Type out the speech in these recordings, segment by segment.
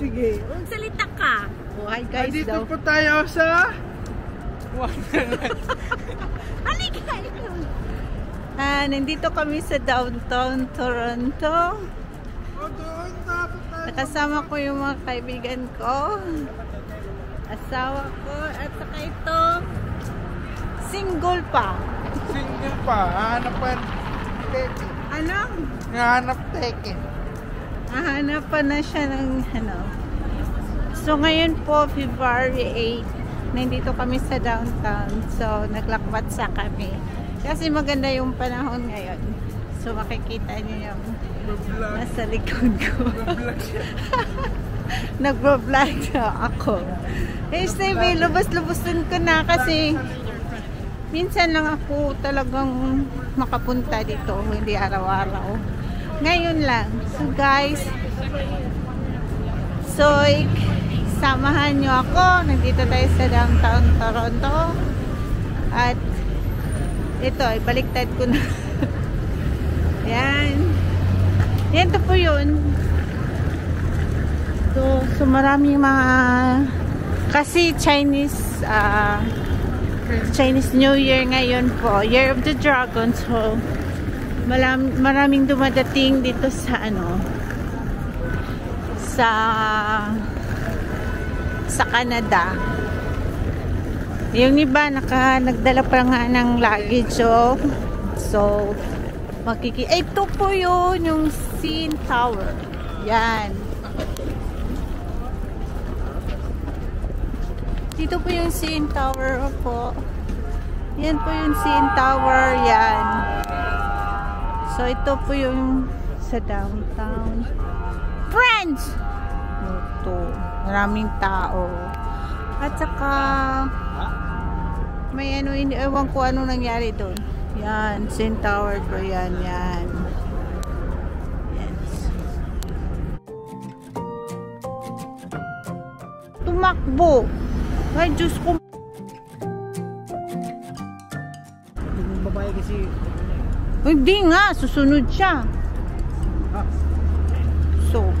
Sige. Magsalita ka. Oh, hi guys Dito daw. po tayo sa Halika. Nandito kami sa downtown Toronto. doon tapos tayo. Nakasama ko yung mga kaibigan ko. Asawa ko. At saka ito, single pa. Single pa. Hanap pa. Teke. Ano? Hanap teke. Hanap pa na siya ng ano. So ngayon po, February 8, nandito kami sa downtown. So naglakbat sa kami. Kasi maganda yung panahon ngayon. So makikita niyo yung nasa likod ko. Nagbo-vlog na ako. Eh, Stevie, lubos-lubosin ko na kasi minsan lang ako talagang makapunta dito. Hindi araw-araw. Ngayon lang. So guys, samahan nyo ako. Nandito tayo sa downtown Toronto. At ito, ibaliktad ko na. Yan. Yan to po yun. So maraming mga kasi Chinese New Year ngayon po. Year of the Dragon. So maraming dumadating dito sa ano sa Canada. Yung iba nagdala pa nga ng luggage. So ito po yun yung CN Tower. Yan. Dito po yung CN Tower po. Yan po yung CN Tower. Yan. So ito po yung sa downtown. Friends! Ito. Maraming tao. At saka may ano, ewan ko ano nangyari doon. Yan, CN Tower po yan, yan. Yes. Tumakbo. Ay, Diyos ko. Yung babae kasi Hindi nga, susunod siya. So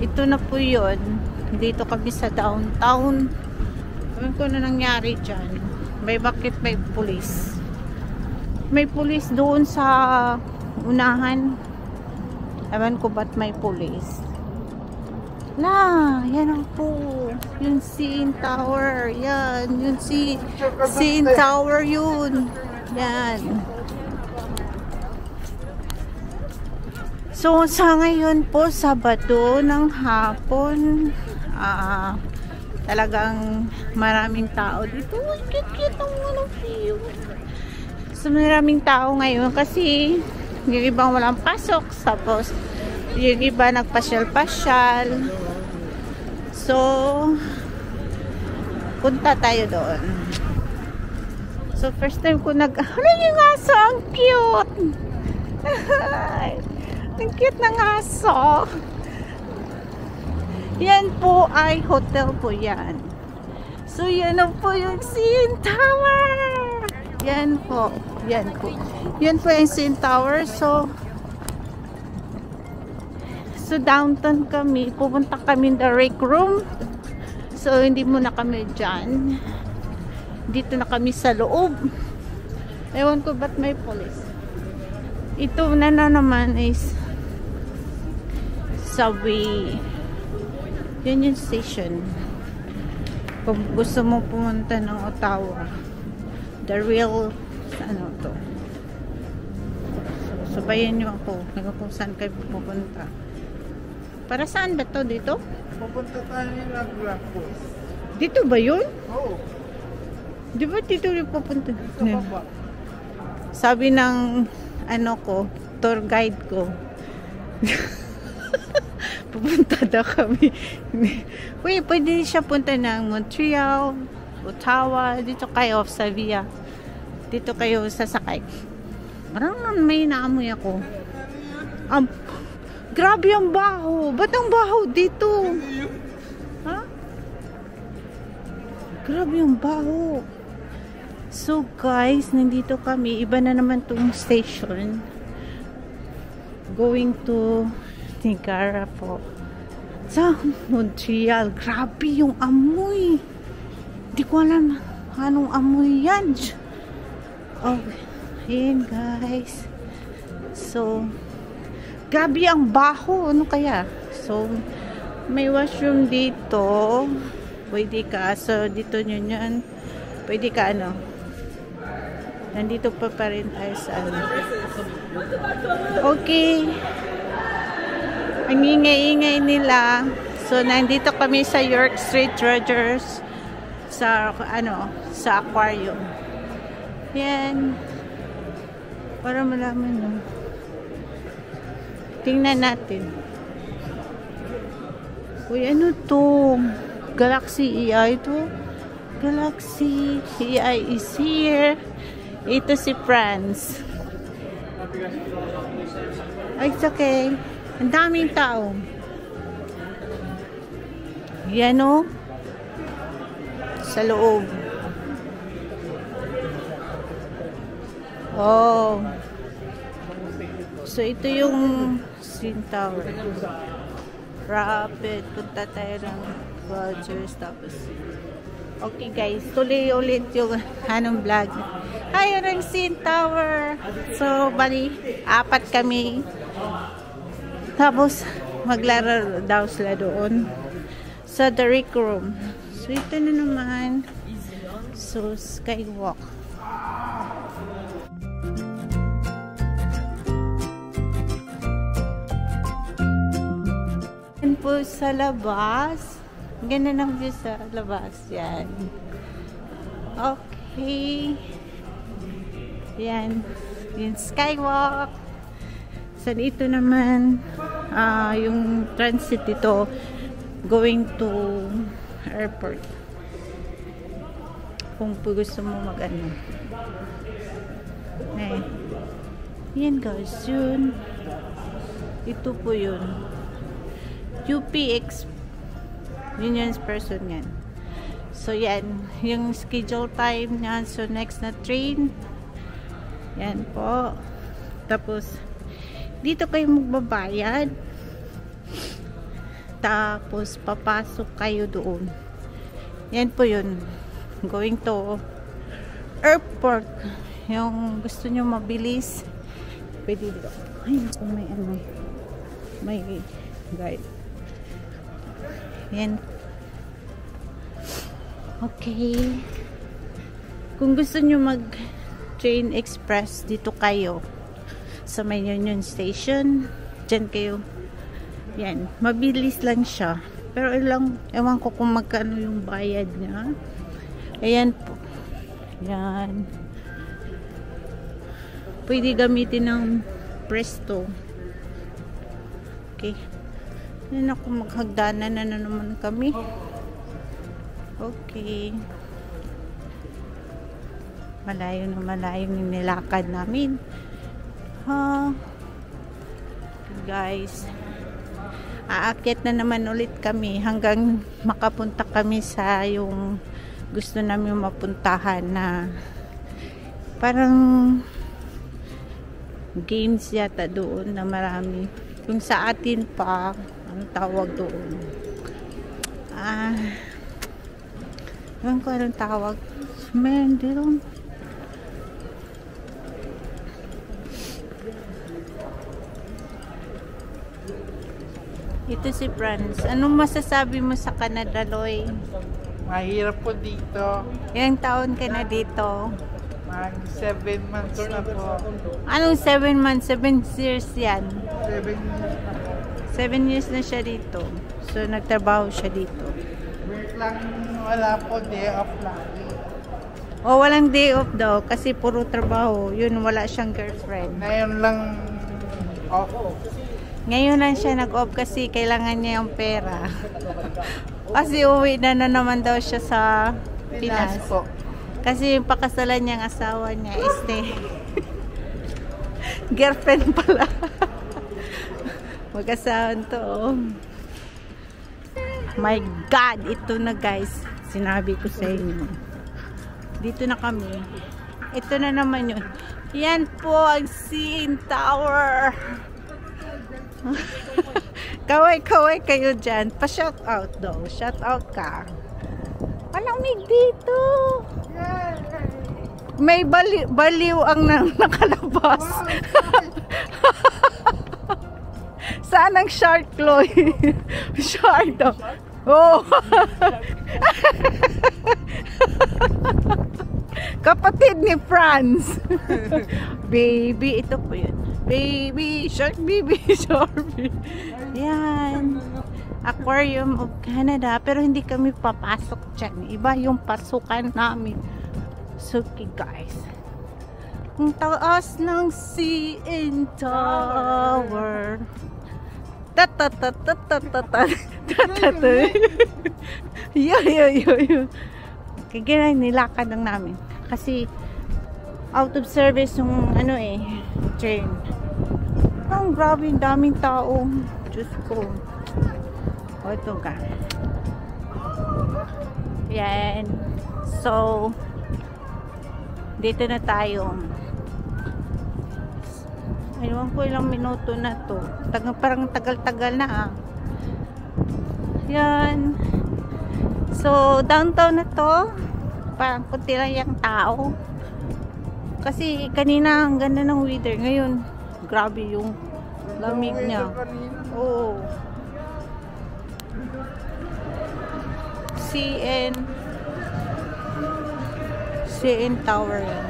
ito na po yun. Dito kami sa downtown. Ewan ko na nangyari dyan. Bakit may pulis? May pulis doon sa unahan. Ewan ko ba't may pulis. Yan ang po. Yung CN Tower. Yan. Yung CN Tower yun. Yan. So, sa ngayon po, Sabado ng hapon, talagang maraming tao dito. Uy, cute ang mga view. So, maraming tao ngayon kasi yung ibang walang pasok. Tapos, yung iba nagpasyal-pasyal. So, punta tayo doon. So, first time ko ano yung aso? Ang cute! Ang cute ng aso. Yan po ay hotel po yan. So, yan po yung CN Tower. Yan po. Yan po. Yan po yung CN Tower. So, downtown kami. Pupunta kami in the rec room. So, hindi muna kami dyan. Dito na kami sa loob. Ewan ko ba't may police. Ito na naman is subway. Yun yung station. Kung gusto mo pumunta ng Ottawa, the real ano to. So, sabayan nyo ako kung saan kayo pupunta. Para saan ba to dito? pupunta tayo ng Ragpos. Dito ba yun? Oo. Di ba dito yung pupunta? Sa baba. Sabi ng ano ko, tour guide ko. Pupunta daw kami. Uy, pwede siya punta ng Montreal, Ottawa, dito kayo sa Via. Dito kayo sasakay. Parang may naamoy ako. Grabe ang baho. Ba't ang baho dito? Ha? Grabe ang baho. So guys, nandito kami. Iba na naman tong station. going to Niagara po. Sa Montreal. Grabe yung amoy. Hindi ko alam anong amoy yan. Okay. Ayan guys. So, grabe ang baho. Ano kaya? So, may washroom dito. Pwede ka. So, dito nyo yan. Pwede ka ano. Nandito pa rin tayo sa ano. Okay. Ang ingay-ingay nila. So, nandito kami sa York Street Treasures. Sa, ano, sa aquarium. Yan. Para malaman nyo. Tingnan natin. Uy, ano to? Galaxy EI to? Galaxy EI is here. Ito si Franz. It's okay. Ang daming tao. Yan o. Sa loob. Oh. So, ito yung Sin Tower. Rapid. Punta tayo ng Rogers. Tapos, okay guys. Tuloy ulit yung anong vlog. Ayun ang Sin Tower. So, bali, 4 kami. Tapos, maglaro daw sila doon sa The Rec Room. So, ito na naman. So, skywalk. Yan po sa labas. Ganda ng view sa labas. Yan. Okay. Yan. Yung skywalk. So, ito naman yung transit ito going to airport. Kung gusto mo mag-ano. Eh. Yan guys. Yun. Ito po yun. UPX. Yun yung person yan. So, yan. Yung schedule time niya. So, next na train. Yan po. Tapos, dito kayo magbabayad. Tapos, papasok kayo doon. Yan po yun. Going to airport. Yung gusto nyo mabilis. Pwede dito. Ay, kung may ano. May guide. Yan. Okay. Kung gusto nyo mag train express, dito kayo sa may Union Station. Diyan kayo. Yan. Mabilis lang siya. Pero ewan ko kung magkano yung bayad niya. Ayan po. Yan. Pwede gamitin ng Presto. Okay. Yan ako, maghagdanan na naman kami. Okay. Malayo na malayo yung nilakad namin. Guys, aakyat na naman ulit kami hanggang makapunta kami sa yung gusto namin mapuntahan na parang games yata doon na marami. Kung sa atin pa, ano tawag doon? Ewan ko anong tawag. Man, doon. Ito si Franz. Anong masasabi mo sa Canada, Loy? Mahirap po dito. Ilang taon ka na dito? Mag 7 months na po. Anong 7 months? 7 years yan. 7 years na po. 7 years na siya dito. So, nagtrabaho siya dito. Work lang, wala po. Day off lang. O, walang day off daw kasi puro trabaho. Yun, wala siyang girlfriend. Ngayon lang off. Ngayon lang siya nag-off kasi kailangan niya yung pera. Kasi uwi na naman daw siya sa Pinas. Po. Kasi yung pakasalan niyang asawa niya is girlfriend pala. Mag-asawan to. Oh. My God! Ito na guys. Sinabi ko sa inyo. Dito na kami. Ito na naman yun. Yan po ang CN Tower. Kaway-kaway kayo dyan. Pa-shout out daw. Shout out ka. Malamig dito. May baliw ang nakalabas. Saan ang shark, Chloe? Shark daw. Oh. Kapatid ni Franz. Baby, ito po yun. Baby shark, baby shark. Yan. Aquarium of Canada. Pero hindi kami papasok dyan. Iba yung pasukan namin. So, okay guys. Ang taas ng CN Tower. Yo. Kaya nilakad lang namin. Kasi out of service yung train. Ang grabe, daming tao. Diyos ko. O, ito ka. Yan. So, dito na tayo. Ayun ko ilang minuto na to. Parang tagal-tagal na Yan. So, downtown na to. Parang kunti lang yung tao. Kasi kanina ang ganda ng weather. Ngayon, grabe yung lamig niya. Oo. CN Tower yan.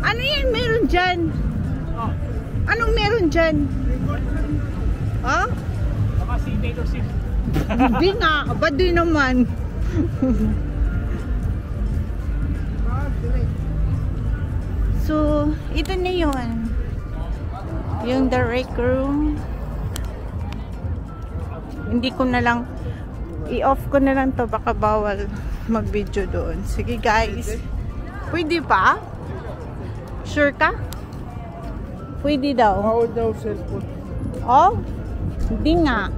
Ano yan meron dyan? Anong meron dyan? Ha? Baka si Taylor Swift. Hindi nga, baduy naman. So, ito na yun. Yung the rec room. Hindi ko na lang i-off ko na lang to, baka bawal mag-video doon. Sige guys. Pwede pa? Sure ka? Pwede daw. Bawal daw cellphone. Oh? Hindi nga.